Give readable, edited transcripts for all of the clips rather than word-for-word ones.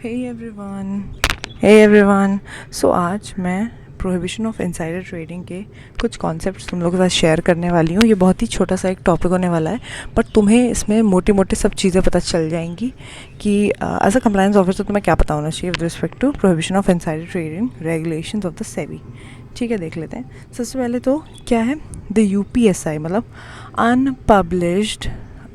Hey everyone hey everyone so आज मैं prohibition of insider trading के कुछ कॉन्सेप्ट्स तुम लोगों के साथ शेयर करने वाली हूँ। ये बहुत ही छोटा सा एक टॉपिक होने वाला है, बट तुम्हें इसमें मोटी मोटी सब चीज़ें पता चल जाएंगी कि एज अ कंप्लायंस ऑफिसर तुम्हें क्या पता होना चाहिए with respect to prohibition of insider trading regulations of the SEBI. ठीक है, देख लेते हैं। सबसे पहले तो क्या है द यूपीएसआई, मतलब अनपब्लिश्ड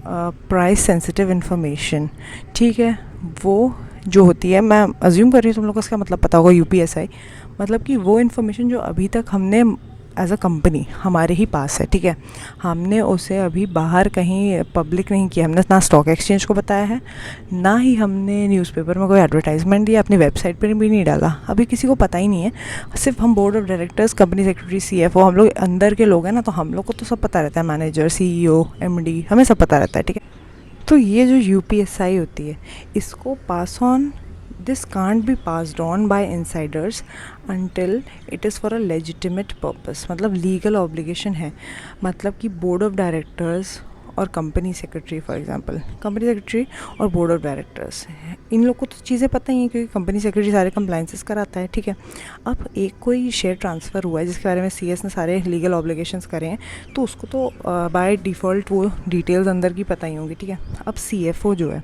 प्राइस सेंसिटिव इंफॉर्मेशन। ठीक है, वो जो होती है, मैं अज्यूम कर रही हूँ तुम लोग को इसका मतलब पता होगा। यूपीएसआई मतलब कि वो इन्फॉर्मेशन जो अभी तक हमने एज अ कंपनी हमारे ही पास है, ठीक है, हमने उसे अभी बाहर कहीं पब्लिक नहीं किया। हमने ना स्टॉक एक्सचेंज को बताया है, ना ही हमने न्यूज़पेपर में कोई एडवर्टाइजमेंट दिया, अपनी वेबसाइट पर भी नहीं डाला। अभी किसी को पता ही नहीं है, सिर्फ हम board of directors, company secretary, CFO, हम लोग अंदर के लोग हैं ना, तो हम लोग को तो सब पता रहता है। मैनेजर, सीईओ, एमडी, हमें सब पता रहता है, ठीक है। तो ये जो यूपीएसआई होती है, इसको pass on, this can't be passed on by insiders until it is for a legitimate purpose. मतलब लीगल ऑब्लिगेशन है, मतलब कि बोर्ड ऑफ डायरेक्टर्स और company secretary, for example company secretary और बोर्ड ऑफ डायरेक्टर्स, इन लोग को तो चीज़ें पता ही हैं क्योंकि कंपनी सेक्रेटरी सारे कंप्लाइंसेस कराता है, ठीक है। अब एक कोई शेयर ट्रांसफ़र हुआ है जिसके बारे में सीएस ने सारे लीगल ऑब्लिगेशंस करे हैं, तो उसको तो बाय डिफ़ॉल्ट वो डिटेल्स अंदर की पता ही होंगी, ठीक है। अब सीएफओ जो है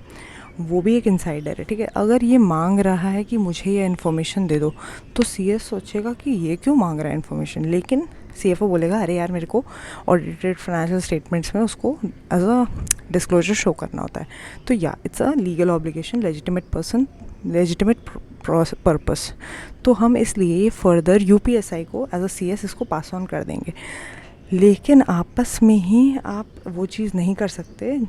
वो भी एक इनसाइडर है, ठीक है। अगर ये मांग रहा है कि मुझे ये इन्फॉर्मेशन दे दो, तो सीएस सोचेगा कि ये क्यों मांग रहा है इन्फॉर्मेशन, लेकिन सीएफओ बोलेगा अरे यार मेरे को ऑडिटेड फाइनेंशियल स्टेटमेंट्स में उसको एज अ डिस्क्लोजर शो करना होता है। तो या it's a legal obligation, legitimate purpose. तो हम इसलिए ये फर्दर यूपीएसआई को एज अ सीएस इसको पास ऑन कर देंगे, लेकिन आपस में ही आप वो चीज़ नहीं कर सकते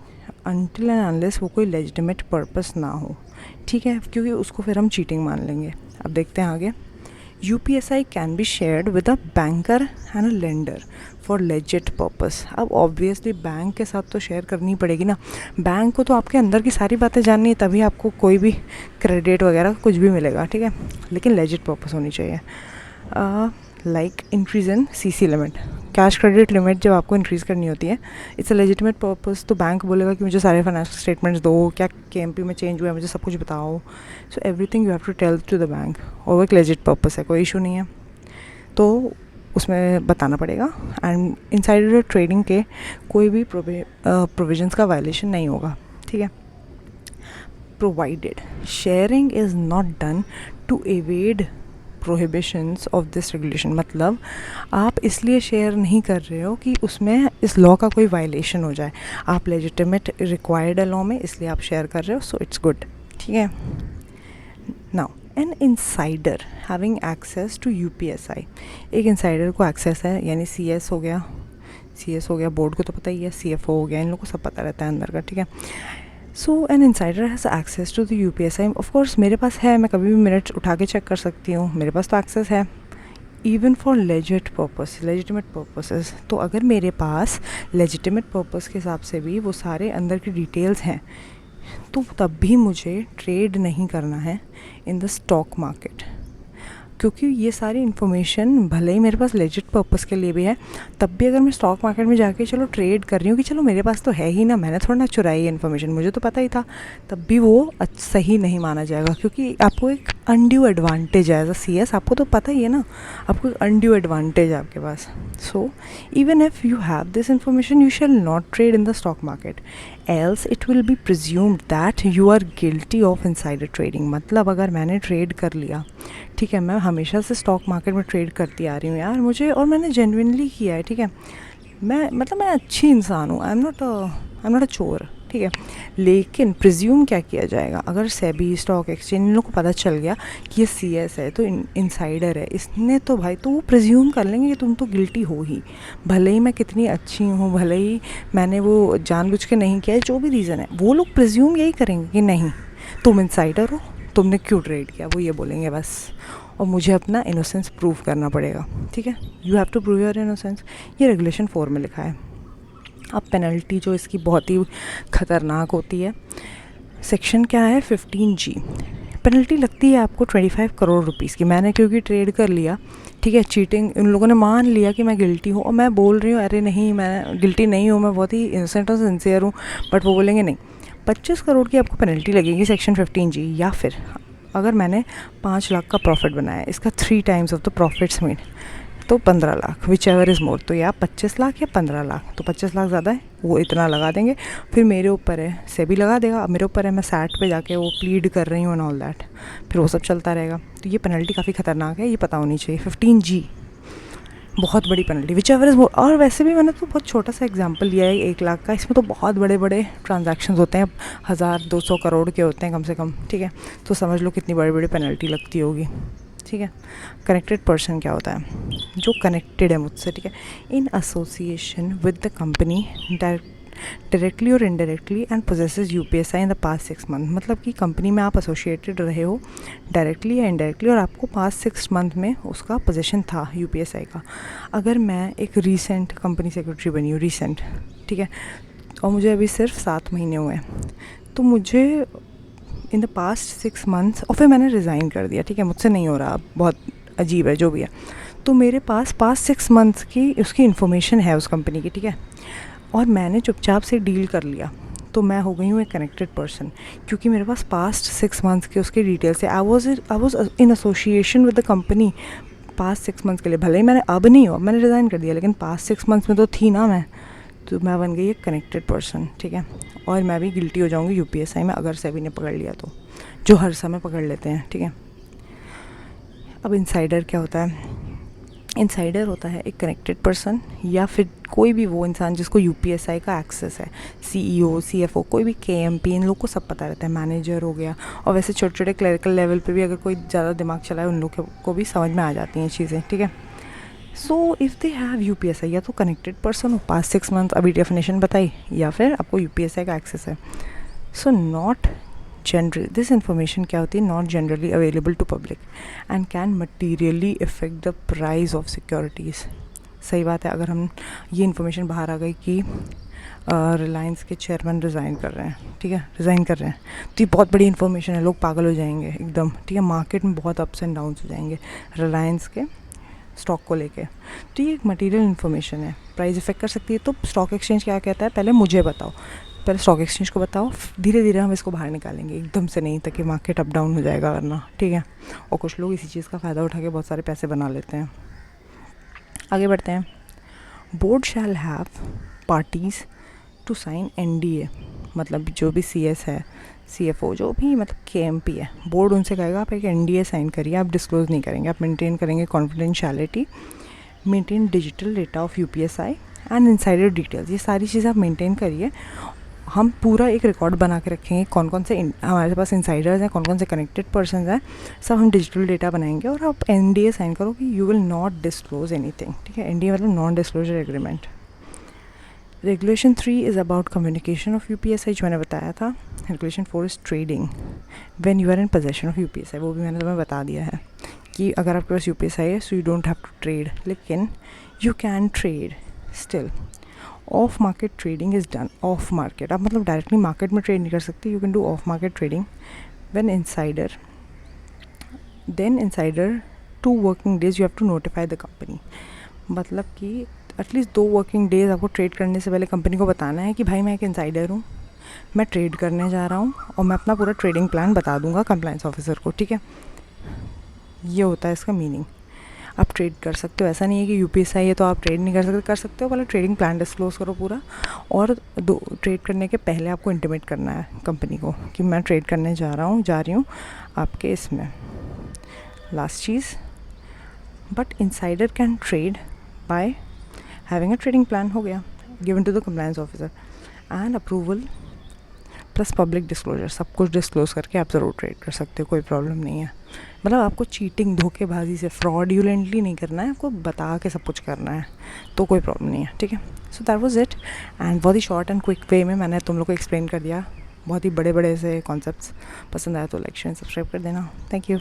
अनटिल एंड अनलेस वो कोई लेजिटिमेट पर्पस ना हो, ठीक है, क्योंकि उसको फिर हम चीटिंग मान लेंगे। अब देखते हैं आगे। UPSI can be shared with a banker and a lender for legit purpose. अब ऑब्वियसली बैंक के साथ तो शेयर करनी पड़ेगी ना, बैंक को तो आपके अंदर की सारी बातें जाननी है, तभी आपको कोई भी क्रेडिट वगैरह कुछ भी मिलेगा, ठीक है, लेकिन लेजिट पर्पस होनी चाहिए। Like increase in CC limit, cash credit limit जब आपको इंक्रीज़ करनी होती है, इट्स अ लेजिटिमेट पर्पस। तो बैंक बोलेगा कि मुझे सारे फाइनेंशियल स्टेटमेंट्स दो, क्या केएमपी में चेंज हुआ है मुझे सब कुछ बताओ। So everything you have to tell to the bank, और वो एक लेजिट पर्पस है, कोई इशू नहीं है, तो उसमें बताना पड़ेगा। एंड इनसाइडर ट्रेडिंग के कोई भी प्रोविजंस का वायलेशन नहीं होगा, ठीक है। Provided sharing is not done to avoid prohibitions of this regulation, मतलब आप इसलिए शेयर नहीं कर रहे हो कि उसमें इस लॉ का कोई वायलेशन हो जाए, आप लेजिटिमेट रिक्वायर्ड है लॉ में, इसलिए आप शेयर कर रहे हो, सो इट्स गुड, ठीक है। Now an insider having access to UPSI, एक इंसाइडर को एक्सेस है, यानी सीएस हो गया, बोर्ड को तो पता ही है, सीएफओ हो गया, इन लोगों को सब पता रहता है अंदर का, ठीक है। So an insider has access to the UPSI. Of course मेरे पास है, मैं कभी भी मिनट उठा के चेक कर सकती हूँ, मेरे पास तो एक्सेस है, इवन फॉर लेजिटिमेट पर्पसेस। तो अगर मेरे पास लेजिटिमेट पर्पस के हिसाब से भी वो सारे अंदर की डिटेल्स हैं, तो तब भी मुझे ट्रेड नहीं करना है इन द स्टॉक मार्केट, क्योंकि ये सारी इन्फॉर्मेशन भले ही मेरे पास लेजिट पर्पस के लिए भी है, तब भी अगर मैं स्टॉक मार्केट में जाके चलो ट्रेड कर रही हूँ कि चलो मेरे पास तो है ही ना, मैंने थोड़ा ना चुराई इन्फॉर्मेशन, मुझे तो पता ही था, तब भी वो सही नहीं माना जाएगा, क्योंकि आपको एक अनड्यू एडवांटेज है एज अ सीएस, आपको तो पता ही है ना, आपको एक अनड्यू एडवांटेज है आपके पास। So even if you have this information, you shall not trade in the stock market, else it will be presumed that you are guilty of insider trading. मतलब अगर मैंने ट्रेड कर लिया, ठीक है, मैं हमेशा से स्टॉक मार्केट में ट्रेड करती आ रही हूँ यार, मुझे, और मैंने जेन्युइनली किया है, ठीक है, मैं अच्छी इंसान हूँ, आई एम नॉट अ चोर, ठीक है। लेकिन प्रिज्यूम क्या किया जाएगा, अगर सेबी, स्टॉक एक्सचेंज, इन लोग को पता चल गया कि ये सीएस है, तो इनसाइडर है, इसने तो भाई, तो वो प्रिज्यूम कर लेंगे कि तुम तो गिल्टी हो ही, भले ही मैं कितनी अच्छी हूँ, भले ही मैंने वो जानबूझ के नहीं किया है, जो भी रीज़न है, वो लोग प्रिज्यूम यही करेंगे कि नहीं तुम इनसाइडर हो, तुमने क्यों ट्रेड किया, वो ये बोलेंगे बस, और मुझे अपना इनोसेंस प्रूव करना पड़ेगा, ठीक है। You have to prove your innocence, ये रेगुलेशन 4 में लिखा है। अब पेनल्टी जो इसकी बहुत ही ख़तरनाक होती है, सेक्शन क्या है 15G, पेनल्टी लगती है आपको 25 करोड़ रुपीज़ की। मैंने क्योंकि ट्रेड कर लिया, ठीक है, चीटिंग, उन लोगों ने मान लिया कि मैं गिल्टी हूँ, और मैं बोल रही हूँ अरे नहीं मैं गिल्टी नहीं हूँ, मैं बहुत ही इनोसेंट और सिंसियर हूँ, बट वो बोलेंगे नहीं, 25 करोड़ की आपको पेनल्टी लगेगी सेक्शन 15G, या फिर अगर मैंने 5 लाख का प्रॉफिट बनाया, इसका 3 times of the profits made, तो 15 lakh, which ever is more. तो या 25 लाख या 15 लाख, तो 25 लाख ज़्यादा है, वो इतना लगा देंगे। फिर मेरे ऊपर है, सेबी लगा देगा। अब मेरे ऊपर है, मैं सैट पे जाके वो प्लीड कर रही हूँ एंड ऑल दैट, फिर वो सब चलता रहेगा। तो ये पेनल्टी काफ़ी ख़तरनाक है, ये पता होनी चाहिए। 15G बहुत बड़ी penalty, which ever is more. और वैसे भी मैंने तो बहुत छोटा सा एग्जांपल लिया है 1 लाख का, इसमें तो बहुत बड़े बड़े ट्रांजैक्शंस होते हैं, 1000-200 करोड़ के होते हैं कम से कम, ठीक है। तो समझ लो कितनी बड़ी बड़ी पेनल्टी लगती होगी, ठीक है। कनेक्टेड पर्सन क्या होता है? जो कनेक्टेड है मुझसे, ठीक है, in association with the company directly और indirectly and possesses UPSI in the past 6 month. मतलब कि कंपनी में आप एसोसिएटेड रहे हो डायरेक्टली या इनडायरेक्टली, और आपको पास्ट 6 मंथ में उसका पोजीशन था यूपीएसआई का। अगर मैं एक रीसेंट कंपनी सेक्रेटरी बनी हूँ, रीसेंट, ठीक है, और मुझे अभी सिर्फ 7 महीने हुए हैं, तो मुझे इन द पास्ट 6 मंथ्स, और फिर मैंने रिज़ाइन कर दिया, ठीक है, मुझसे नहीं हो रहा, बहुत अजीब है जो भी है, तो मेरे पास पास्ट 6 मंथ्स की उसकी इन्फॉर्मेशन है उस कंपनी की, ठीक है, और मैंने चुपचाप से डील कर लिया, तो मैं हो गई हूँ एक कनेक्टेड पर्सन, क्योंकि मेरे पास पास्ट 6 मंथ्स के उसके डिटेल्स है। I was in association with the company past 6 months के लिए, भले ही मैंने अब नहीं हो, मैंने रिज़ाइन कर दिया, लेकिन पास्ट 6 मंथ्स में तो थी ना मैं, तो मैं बन गई एक कनेक्टेड पर्सन, ठीक है। और मैं भी गिल्टी हो जाऊँगी यूपीएसआई में, अगर सेबी ने पकड़ लिया तो, जो हर समय पकड़ लेते हैं, ठीक है। अब इनसाइडर क्या होता है? इनसाइडर होता है एक कनेक्टेड पर्सन, या फिर कोई भी वो इंसान जिसको यूपीएसआई का एक्सेस है, सीईओ, सीएफओ, कोई भी केएमपी, इन लोग को सब पता रहता है, मैनेजर हो गया, और वैसे छोटे छोटे क्लरिकल लेवल पे भी अगर कोई ज़्यादा दिमाग चलाए, उन लोग को भी समझ में आ जाती हैं चीज़ें, ठीक है। So if they have UPSI, या तो कनेक्टेड पर्सन हो, पास्ट 6 मंथ अभी डेफिनेशन बताई, या फिर आपको यूपीएसआई का एक्सेस है। So not general, this information क्या होती है? Not generally available to public and can materially effect the price of securities. सही बात है, अगर हम ये इन्फॉर्मेशन बाहर आ गई कि रिलायंस के चेयरमैन रिज़ाइन कर रहे हैं, ठीक है, रिज़ाइन कर रहे हैं, तो ये बहुत बड़ी इन्फॉर्मेशन है, लोग पागल हो जाएंगे एकदम, ठीक है, मार्केट में बहुत अप्स एंड डाउन्स हो जाएंगे रिलायंस के स्टॉक को लेके। तो ये एक मटीरियल इन्फॉर्मेशन है, प्राइस इफेक्ट कर सकती है। तो स्टॉक एक्सचेंज क्या कहता है? पहले मुझे बताओ, पहले स्टॉक एक्सचेंज को बताओ, धीरे धीरे हम इसको बाहर निकालेंगे, एकदम से नहीं, ताकि मार्केट अप डाउन हो जाएगा वरना, ठीक है। और कुछ लोग इसी चीज़ का फ़ायदा उठा के बहुत सारे पैसे बना लेते हैं। आगे बढ़ते हैं। Board shall have parties to sign NDA, मतलब जो भी सीएस है, सीएफओ, जो भी मतलब केएमपी है, बोर्ड उनसे कहेगा आप एक एनडीए साइन करिए, आप डिस्क्लोज़ नहीं करेंगे, आप मेंटेन करेंगे confidentiality, maintain digital data of UPSI and insider details. ये सारी चीज़ें आप मेंटेन करिए। हम पूरा एक रिकॉर्ड बना के रखेंगे, कौन कौन से हमारे पास इंसाइडर्स हैं, कौन कौन से कनेक्टेड पर्सन हैं, सब हम डिजिटल डेटा बनाएंगे। और आप एनडीए साइन करो कि you will not disclose anything, ठीक है। एनडीए मतलब non disclosure agreement. Regulation 3 is about communication of UPSI, जो मैंने बताया था। Regulation 4 is trading when you are in possession of UPSI, वो भी मैंने तुम्हें बता दिया है कि अगर आपके पास यूपीएसआई है, so you don't have to trade, लेकिन you can trade still. Off market trading is done, off market, आप मतलब डायरेक्टली मार्केट में ट्रेड नहीं कर सकते, you can do off market trading when insider, then insider 2 working days you have to notify the company. मतलब कि at least 2 working days आपको trade करने से पहले कंपनी को बताना है कि भाई मैं एक इनसाइडर हूँ, मैं ट्रेड करने जा रहा हूँ, और मैं अपना पूरा ट्रेडिंग प्लान बता दूंगा कंप्लायंस ऑफिसर को, ठीक है। ये होता है इसका मीनिंग। आप ट्रेड कर सकते हो, ऐसा नहीं है कि यूपीएसआई है तो आप ट्रेड नहीं कर सकते हो, पहले ट्रेडिंग प्लान डिस्क्लोज करो पूरा, और ट्रेड करने के पहले आपको इंटीमेट करना है कंपनी को कि मैं ट्रेड करने जा रही हूँ आपके इसमें। लास्ट चीज़, but insider can trade by having a trading plan, हो गया, given to the compliance officer and approval plus public disclosure, सब कुछ डिस्क्लोज करके आप ज़रूर ट्रेड कर सकते हो, कोई प्रॉब्लम नहीं है। मतलब आपको चीटिंग, धोखेबाजी से, फ्रॉड्यूलेंटली नहीं करना है, आपको बता के सब कुछ करना है, तो कोई प्रॉब्लम नहीं है, ठीक है। So that was it, and बहुत ही शॉर्ट एंड क्विक वे में मैंने तुम लोग को एक्सप्लेन कर दिया बहुत ही बड़े बड़े से कॉन्सेप्ट्स। पसंद आया तो लाइक शेयर सब्सक्राइब कर देना। Thank you.